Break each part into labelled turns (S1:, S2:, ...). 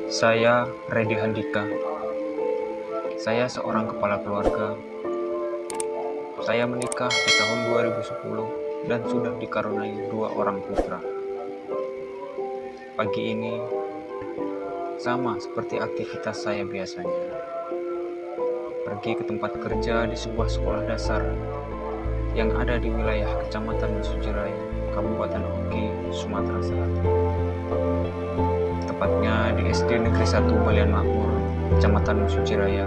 S1: Saya Redi Handika. Saya seorang kepala keluarga. Saya menikah di tahun 2010 dan sudah dikaruniai 2 orang putra. Pagi ini sama seperti aktivitas saya biasanya. Pergi ke tempat kerja di sebuah sekolah dasar yang ada di wilayah Kecamatan Mesuji-Raya, Kabupaten Oki, Sumatera Selatan. Tepatnya di SD Negeri 1 Balian Makmur, Kecamatan Mesuji-Raya,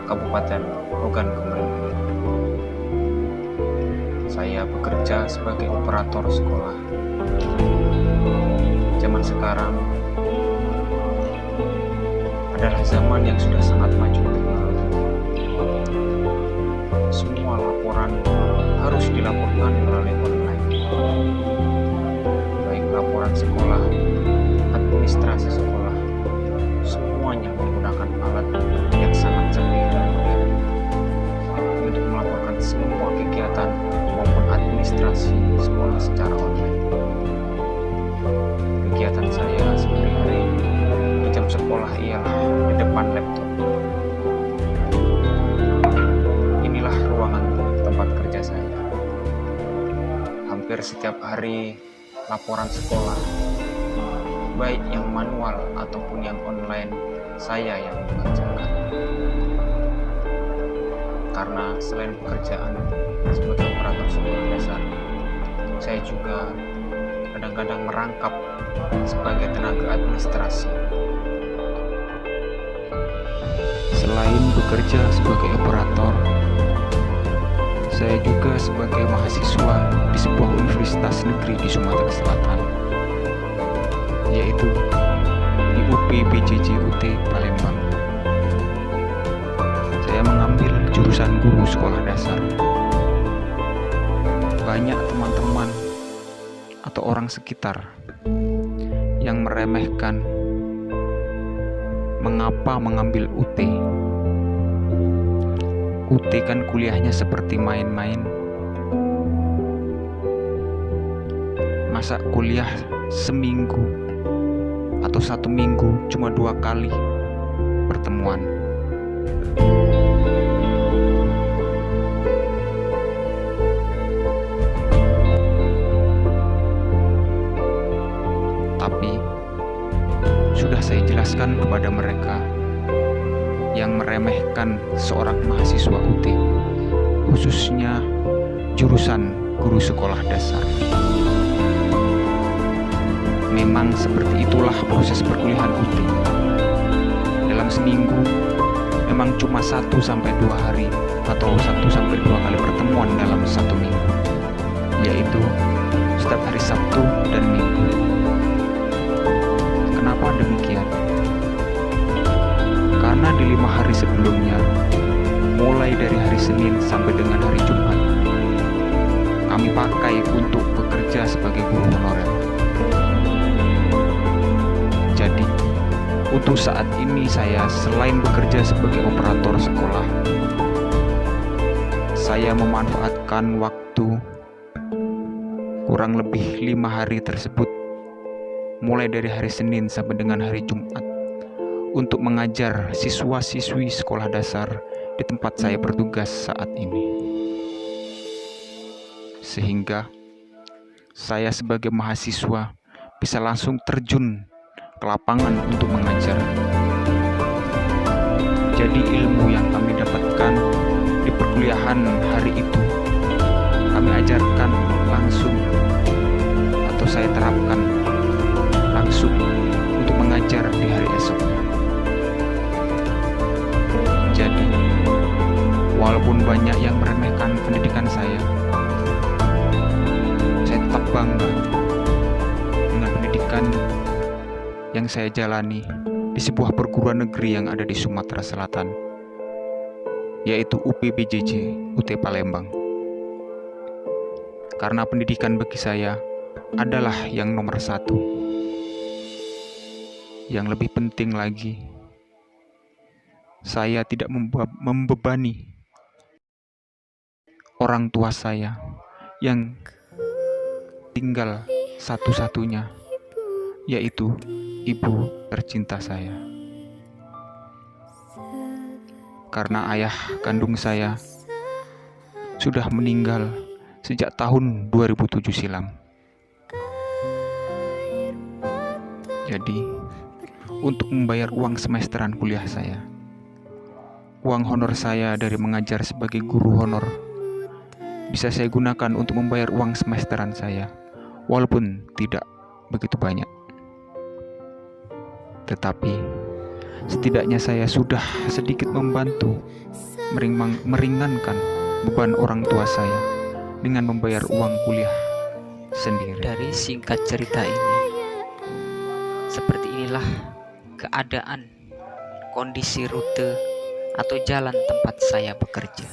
S1: Kabupaten Ogan Komering. Saya bekerja sebagai operator sekolah. Zaman sekarang adalah zaman yang sudah sangat maju teknologi. Semua laporan harus dilaporkan melalui online. Baik laporan sekolah, administrasi sekolah, semuanya menggunakan alat yang sangat canggih dan modern untuk melaporkan semua kegiatan maupun administrasi sekolah secara online. Kegiatan saya sehari-hari di jam sekolah ialah di depan laptop. Inilah ruangan tempat kerja saya. Hampir setiap hari laporan sekolah, baik yang manual ataupun yang online, saya yang mengerjakan. Karena selain pekerjaan sebagai operator sekolah dasar, saya juga kadang-kadang merangkap sebagai tenaga administrasi. Selain bekerja sebagai operator, saya juga sebagai mahasiswa di sebuah universitas negeri di Sumatera Selatan, yaitu di UPBJJ UT Palembang. Saya mengambil jurusan guru sekolah dasar. Banyak teman-teman atau orang sekitar yang meremehkan mengapa mengambil UT. UT kan kuliahnya seperti main-main. Masa kuliah seminggu atau 1 minggu cuma 2 kali pertemuan. Tapi sudah saya jelaskan kepada mereka yang meremehkan seorang mahasiswa UT, khususnya jurusan guru sekolah dasar. Memang seperti itulah proses perkuliahan UT. Dalam seminggu memang cuma 1-2 hari atau 1-2 kali pertemuan dalam 1 minggu, yaitu setiap hari Sabtu dan Minggu. Kenapa demikian? Karena di 5 hari sebelumnya, mulai dari hari Senin sampai dengan hari Jumat, kami pakai untuk bekerja sebagai guru honorer. Jadi, untuk saat ini saya selain bekerja sebagai operator sekolah, saya memanfaatkan waktu kurang lebih 5 hari tersebut, mulai dari hari Senin sampai dengan hari Jumat, untuk mengajar siswa-siswi sekolah dasar di tempat saya bertugas saat ini. Sehingga saya sebagai mahasiswa bisa langsung terjun ke lapangan untuk mengajar. Jadi ilmu yang kami dapatkan di perkuliahan hari itu, kami ajarkan langsung atau saya terapkan langsung untuk mengajar di hari esoknya. Jadi, walaupun banyak yang meremehkan pendidikan saya tetap bangga dengan pendidikan yang saya jalani di sebuah perguruan negeri yang ada di Sumatera Selatan, yaitu UPBJJ UT Palembang. Karena pendidikan bagi saya adalah yang nomor 1. Yang lebih penting lagi, saya tidak membebani orang tua saya yang tinggal satu-satunya, yaitu ibu tercinta saya. Karena ayah kandung saya sudah meninggal sejak tahun 2007 silam. Jadi, untuk membayar uang semesteran kuliah saya, uang honor saya dari mengajar sebagai guru honor bisa saya gunakan untuk membayar uang semesteran saya, walaupun tidak begitu banyak. Tetapi, setidaknya saya sudah sedikit membantu meringankan beban orang tua saya dengan membayar uang kuliah sendiri.
S2: Dari singkat cerita ini, seperti inilah keadaan, kondisi rute atau jalan tempat saya bekerja.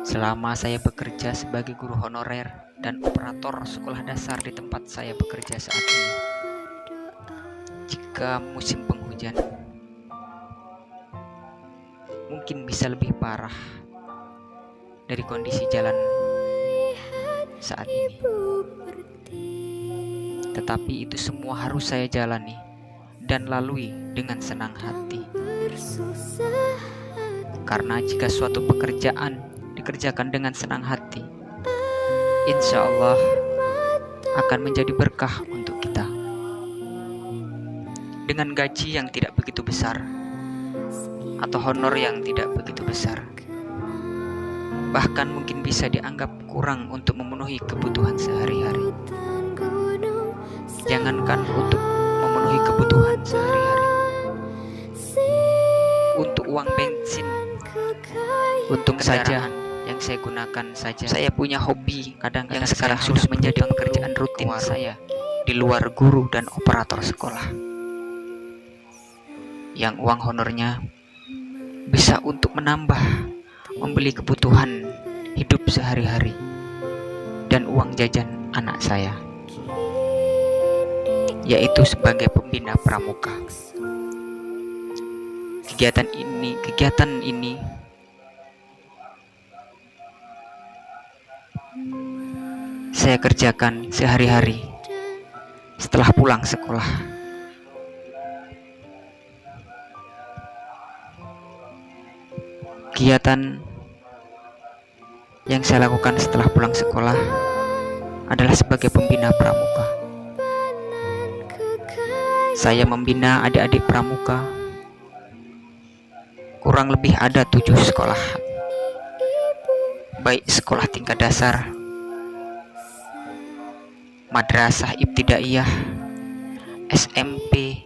S2: Selama saya bekerja sebagai guru honorer dan operator sekolah dasar di tempat saya bekerja saat ini, jika musim penghujan, mungkin bisa lebih parah dari kondisi jalan saat ini. Tetapi itu semua harus saya jalani dan lalui dengan senang hati. Karena jika suatu pekerjaan dikerjakan dengan senang hati, insya Allah akan menjadi berkah untuk kita. Dengan gaji yang tidak begitu besar atau honor yang tidak begitu besar, bahkan mungkin bisa dianggap kurang untuk memenuhi kebutuhan sehari-hari. Jangankan untuk memenuhi kebutuhan sehari-hari, untuk uang bensin, untuk kendaraan yang saya gunakan saja. Saya punya hobi kadang-kadang yang sekarang sudah menjadi pekerjaan rutin saya di luar guru dan operator sekolah, yang uang honornya bisa untuk menambah membeli kebutuhan hidup sehari-hari dan uang jajan anak saya, yaitu sebagai pembina pramuka. Kegiatan ini saya kerjakan sehari-hari setelah pulang sekolah. Kegiatan yang saya lakukan setelah pulang sekolah adalah sebagai pembina pramuka. Saya membina adik-adik pramuka, kurang lebih ada 7 sekolah, baik sekolah tingkat dasar, madrasah ibtidaiyah, SMP,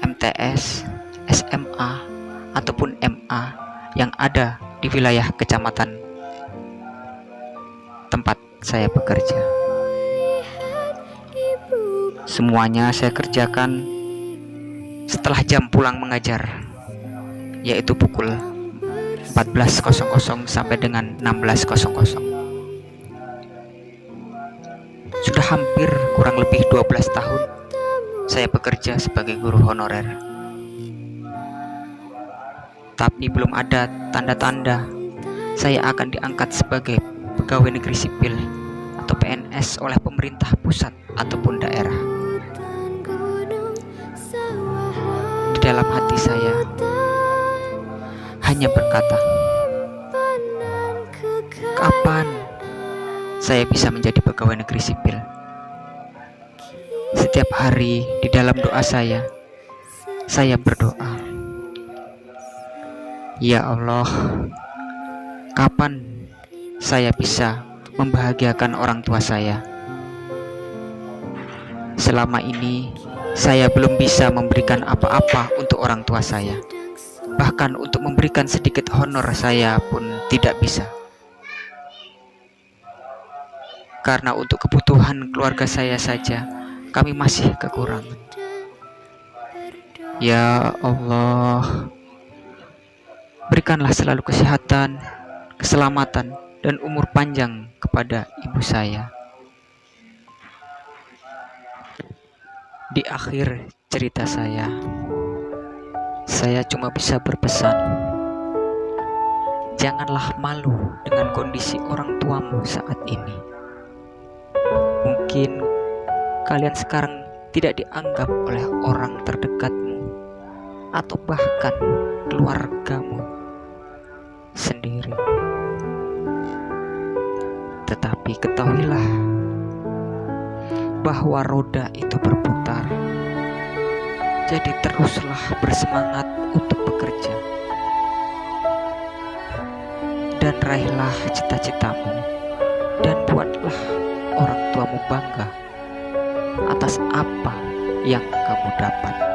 S2: MTS, SMA, ataupun MA yang ada di wilayah kecamatan tempat saya bekerja. Semuanya saya kerjakan setelah jam pulang mengajar, yaitu pukul 14.00 sampai dengan 16.00. Sudah hampir kurang lebih 12 tahun saya bekerja sebagai guru honorer. Tapi belum ada tanda-tanda saya akan diangkat sebagai pegawai negeri sipil atau PNS oleh pemerintah pusat ataupun daerah. Di dalam hati saya hanya berkata, kapan saya bisa menjadi pegawai negeri sipil? Setiap hari di dalam doa saya berdoa, ya Allah, kapan saya bisa membahagiakan orang tua saya? Selama ini saya belum bisa memberikan apa-apa untuk orang tua saya. Bahkan untuk memberikan sedikit honor saya pun tidak bisa. Karena untuk kebutuhan keluarga saya saja kami masih kekurangan. Ya Allah, berikanlah selalu kesehatan, keselamatan, dan umur panjang kepada ibu saya. Di akhir cerita saya cuma bisa berpesan, janganlah malu dengan kondisi orang tuamu saat ini. Mungkin kalian sekarang tidak dianggap oleh orang terdekatmu atau bahkan keluargamu sendiri. Tetapi ketahuilah bahwa roda itu berputar. Jadi teruslah bersemangat untuk bekerja dan raihlah cita-citamu, dan buatlah orang tuamu bangga atas apa yang kamu dapat.